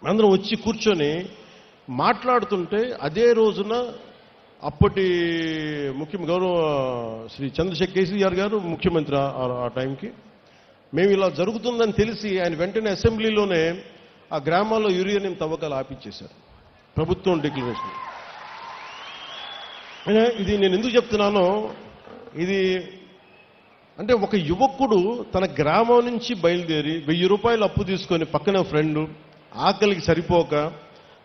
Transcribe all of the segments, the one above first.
అందరం వచ్చి కూర్చొని మాట్లాడుతుంటే అదే రోజున అప్పటి గౌరవ శ్రీ చంద్రశేఖర్ కేసీఆర్ గారు ముఖ్యమంత్రి ఆ టైంకి మేము ఇలా జరుగుతుందని తెలిసి ఆయన వెంటనే అసెంబ్లీలోనే ఆ గ్రామాల్లో యురేనియం తవ్వకాలు ఆపించేశారు ప్రభుత్వం డిక్లరేషన్. ఇది నేను ఎందుకు చెప్తున్నానో, ఇది అంటే ఒక యువకుడు తన గ్రామం నుంచి బయలుదేరి 1000 రూపాయలు అప్పు తీసుకొని పక్కన ఫ్రెండు ఆకలికి సరిపోక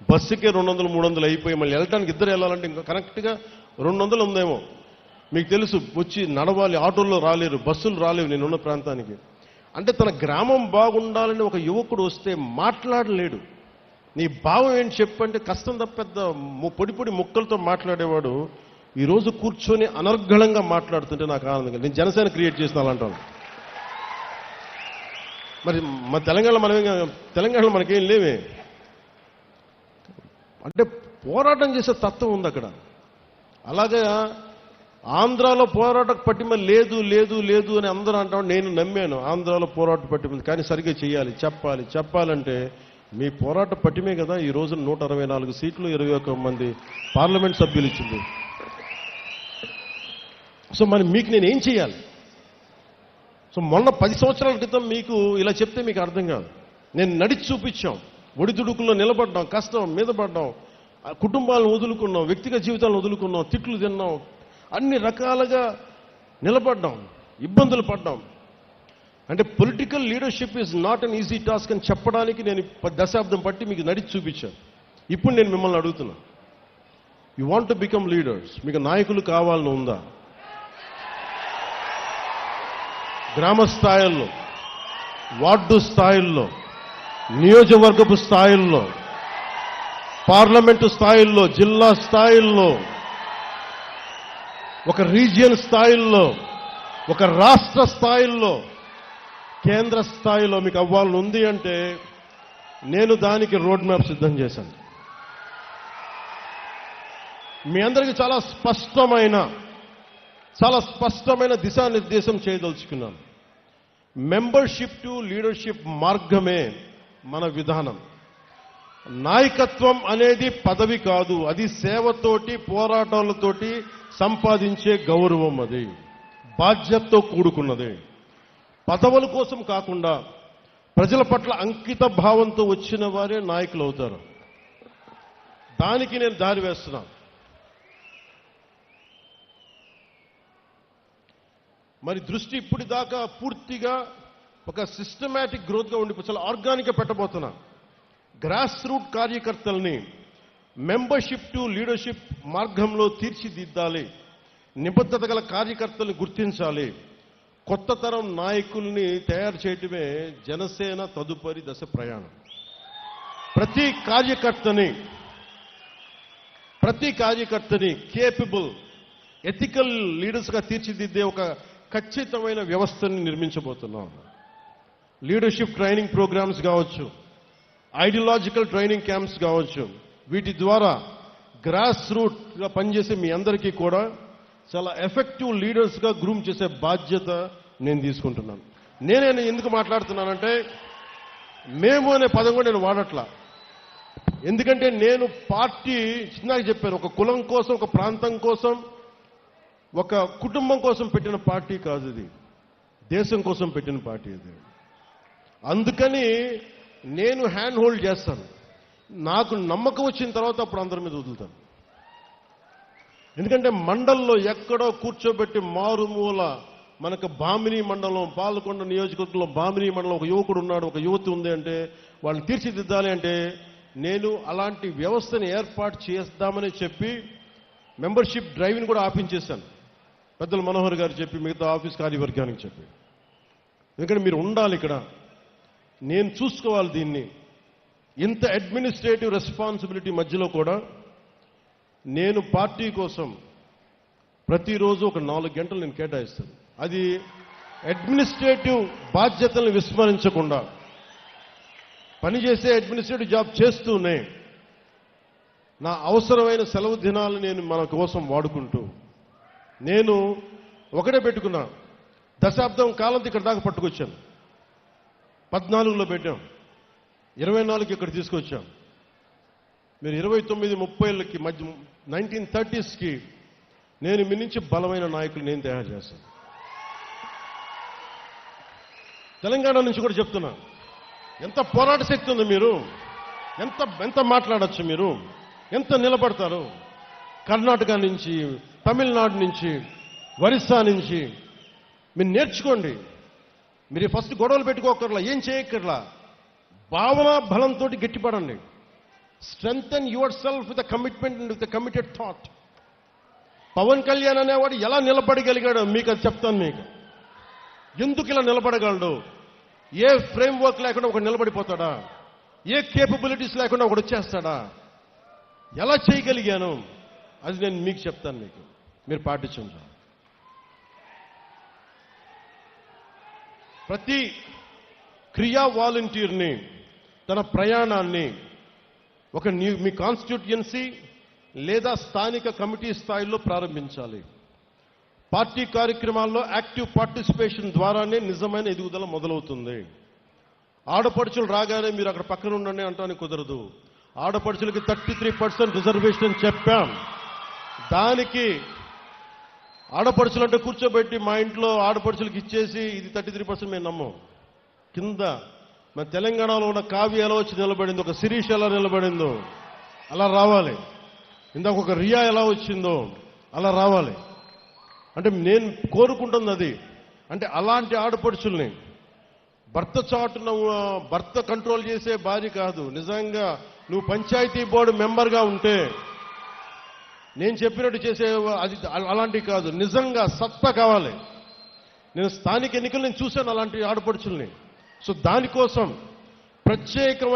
బస్సుకే 200-300 అయిపోయి మళ్ళీ వెళ్ళటానికి ఇద్దరు వెళ్ళాలంటే ఇంకా కరెక్ట్గా 200 ఉందేమో. మీకు తెలుసు, వచ్చి నడవాలి, ఆటోల్లో రాలేరు, బస్సులు రాలేవు నేనున్న ప్రాంతానికి. అంటే తన గ్రామం బాగుండాలని ఒక యువకుడు వస్తే మాట్లాడలేడు. నీ భావం ఏంటి చెప్పంటే కష్టం తప్ప పెద్ద పొడి ముక్కలతో మాట్లాడేవాడు ఈరోజు కూర్చొని అనర్గళంగా మాట్లాడుతుంటే నాకు ఆనందంగా. నేను జనసేన క్రియేట్ చేసిన అలాంటాను. మరి మన తెలంగాణలో మనకేం లేవే. అంటే పోరాటం చేసే తత్వం ఉంది అక్కడ. అలాగే ఆంధ్రాలో పోరాట పట్టిమ లేదు లేదు లేదు అని అందరూ అంటాం. నేను నమ్మాను ఆంధ్రాలో పోరాట పట్టిమ, కానీ సరిగ్గా చేయాలి, చెప్పాలంటే మీ పోరాట పట్టిమే కదా ఈ రోజు 164 సీట్లు 21 మంది పార్లమెంట్ సభ్యులు ఇచ్చింది. సో మరి మీకు నేను ఏం చేయాలి? సో మొన్న 10 సంవత్సరాల క్రితం మీకు ఇలా చెప్తే మీకు అర్థం కాదు. నేను నడిచి చూపించాం, ఒడిదుడుకుల్లో నిలబడ్డాం, కష్టం మీద పడ్డాం, కుటుంబాలను వదులుకున్నాం, వ్యక్తిగత జీవితాలను వదులుకున్నాం, తిట్లు తిన్నాం, అన్ని రకాలుగా నిలబడ్డాం, ఇబ్బందులు పడ్డాం. అంటే political leadership is not an easy task అని చెప్పడానికి నేను 10 దశాబ్దం పట్టి మీకు నడిచి చూపించాను. ఇప్పుడు నేను మిమ్మల్ని అడుగుతున్నా, you want to become leaders, మీకు నాయకులు కావాలని ఉందా? గ్రామ స్థాయిల్లో, వార్డు స్థాయిల్లో, నియోజకవర్గపు స్థాయిల్లో, పార్లమెంటు స్థాయిల్లో, జిల్లా స్థాయిల్లో, ఒక రీజియన్ స్థాయిల్లో, ఒక రాష్ట్ర స్థాయిల్లో, కేంద్ర స్థాయిలో మీకు అవ్వాలని ఉంది అంటే నేను దానికి రోడ్ మ్యాప్ సిద్ధం చేశాను. మీ అందరికీ చాలా స్పష్టమైన దిశానిర్దేశం చేయదలుచుకున్నాను. మెంబర్షిప్ టు లీడర్షిప్ మార్గమే మన విధానం. నాయకత్వం అనేది పదవి కాదు, అది సేవతోటి పోరాటాలతోటి సంపాదించే గౌరవం. అది బాధ్యతతో కూడుకున్నది. పదవుల కోసం కాకుండా ప్రజల పట్ల అంకిత భావంతో వచ్చిన వారే నాయకులు అవుతారు. దానికి నేను దారి వేస్తున్నాను. మరి దృష్టి ఇప్పటిదాకా పూర్తిగా ఒక సిస్టమాటిక్ గ్రోత్గా ఉండి చాలా ఆర్గానిక్గా పెట్టబోతున్నా. గ్రాస్ రూట్ కార్యకర్తల్ని మెంబర్షిప్ టు లీడర్షిప్ మార్గంలో తీర్చిదిద్దాలి. నిబద్ధత గల కార్యకర్తల్ని గుర్తించాలి. కొత్త తరం నాయకుల్ని తయారు చేయటమే జనసేన తదుపరి దశ ప్రయాణం. ప్రతి కార్యకర్తని కేపబుల్, ఎథికల్ లీడర్స్గా తీర్చిదిద్దే ఒక ఖచ్చితమైన వ్యవస్థని నిర్మించబోతున్నాం. లీడర్షిప్ ట్రైనింగ్ ప్రోగ్రామ్స్ కావచ్చు, ఐడియాలజికల్ ట్రైనింగ్ క్యాంప్స్ కావచ్చు, వీటి ద్వారా గ్రాస్ రూట్గా పనిచేసే మీ అందరికీ కూడా చాలా ఎఫెక్టివ్ లీడర్స్గా గ్రూమ్ చేసే బాధ్యత నేను తీసుకుంటున్నాను. నేనే ఎందుకు మాట్లాడుతున్నానంటే, మేము అనే పదం కూడా నేను వాడట్లా. ఎందుకంటే నేను పార్టీ చిన్నగా చెప్పాను, ఒక కులం కోసం, ఒక ప్రాంతం కోసం, ఒక కుటుంబం కోసం పెట్టిన పార్టీ కాదు ఇది, దేశం కోసం పెట్టిన పార్టీ ఇది. అందుకని నేను హ్యాండ్ హోల్డ్ చేస్తాను. నాకు నమ్మకం వచ్చిన తర్వాత అప్పుడు అందరి మీద వదులుతాను. ఎందుకంటే మండల్లో ఎక్కడో కూర్చోబెట్టి మారుమూల మనకు బామిని మండలం, పాలకొండ నియోజకవర్గంలో బామిని మండలం ఒక యువకుడు ఉన్నాడు, ఒక యువతి ఉంది అంటే వాళ్ళని తీర్చిదిద్దాలి అంటే నేను అలాంటి వ్యవస్థని ఏర్పాటు చేద్దామని చెప్పి మెంబర్షిప్ డ్రైవ్ని కూడా ఆపించేశాను. పెద్దలు మనోహర్ గారు చెప్పి, మిగతా ఆఫీస్ కార్యవర్గానికి చెప్పి, ఎందుకంటే మీరు ఉండాలి ఇక్కడ, నేను చూసుకోవాలి దీన్ని. ఇంత అడ్మినిస్ట్రేటివ్ రెస్పాన్సిబిలిటీ మధ్యలో కూడా నేను పార్టీ కోసం ప్రతిరోజు ఒక 4 గంటలు నేను కేటాయిస్తాను. అది అడ్మినిస్ట్రేటివ్ బాధ్యతలను విస్మరించకుండా పనిచేసే అడ్మినిస్ట్రేటివ్ జాబ్ చేస్తూనే నా అవసరమైన సెలవు దినాలు నేను మన కోసం వాడుకుంటూ, నేను ఒకటే పెట్టుకున్నా, దశాబ్దం కాలం ఇక్కడ దాకా పట్టుకొచ్చాను. 14లో పెట్టాం, 24 ఇక్కడ తీసుకొచ్చాం. మీరు 29, 30కి మధ్య 1930sకి నేను మీ నుంచి బలమైన నాయకులు నేను తయారు చేస్తాను. తెలంగాణ నుంచి కూడా చెప్తున్నా, ఎంత పోరాట శక్తి ఉంది మీరు, ఎంత మాట్లాడచ్చు మీరు, ఎంత నిలబడతారు. కర్ణాటక నుంచి, తమిళనాడు నుంచి, ఒరిస్సా నుంచి మీరు నేర్చుకోండి. మీరు ఫస్ట్ గొడవలు పెట్టుకోకర్లా, ఏం చేయక్కర్లా, భావన బలంతో గట్టిపడండి. Strengthen your self with commitment and with committed thought. Pawan Kalyan అనేవాడు ఎలా నిలబడగలిగాడో మీకు అది చెప్తాను. మీకు ఎందుకు ఇలా నిలబడగలడు? ఏ ఫ్రేమ్ వర్క్ లేకుండా ఒకడు నిలబడిపోతాడా? ఏ కేపబిలిటీస్ లేకుండా ఒకడు వచ్చేస్తాడా? ఎలా చేయగలిగాను అది నేను మీకు చెప్తాను. మీకు మీరు పాటించండి. ప్రతి క్రియా వాలంటీర్ని తన ప్రయాణాన్ని ఒక మీ కాన్స్టిట్యూయన్సీ లేదా స్థానిక కమిటీ స్థాయిలో ప్రారంభించాలి. పార్టీ కార్యక్రమాల్లో యాక్టివ్ పార్టిసిపేషన్ ద్వారానే నిజమైన ఎదుగుదల మొదలవుతుంది. ఆడపడుచులు రాగానే మీరు అక్కడ పక్కన ఉండండి అంటానికి కుదరదు. ఆడపడుచులకి 33% రిజర్వేషన్ చెప్పాం. దానికి ఆడపడుచులంటే కూర్చోబెట్టి మా ఇంట్లో ఆడపడుచులకి ఇచ్చేసి ఇది 33% మేము నమ్మం. కింద మన తెలంగాణలో ఉన్న కావ్య ఎలా వచ్చి నిలబడిందో, ఒక శిరీష్ ఎలా నిలబడిందో అలా రావాలి. ఇందాక ఒక రియా ఎలా వచ్చిందో అలా రావాలి. అంటే నేను కోరుకుంటుంది అది. అంటే అలాంటి ఆడపడుచుల్ని భర్త చాటున భర్త కంట్రోల్ చేసే భార్య కాదు. నిజంగా నువ్వు పంచాయతీ బోర్డు మెంబర్గా ఉంటే నేను చెప్పినట్టు చేసే అది అలాంటివి కాదు. నిజంగా సత్తా కావాలి. నేను స్థానిక ఎన్నికలు నేను చూశాను అలాంటి ఆడపడుచుల్ని. సో దానికోసం ప్రత్యేకమైన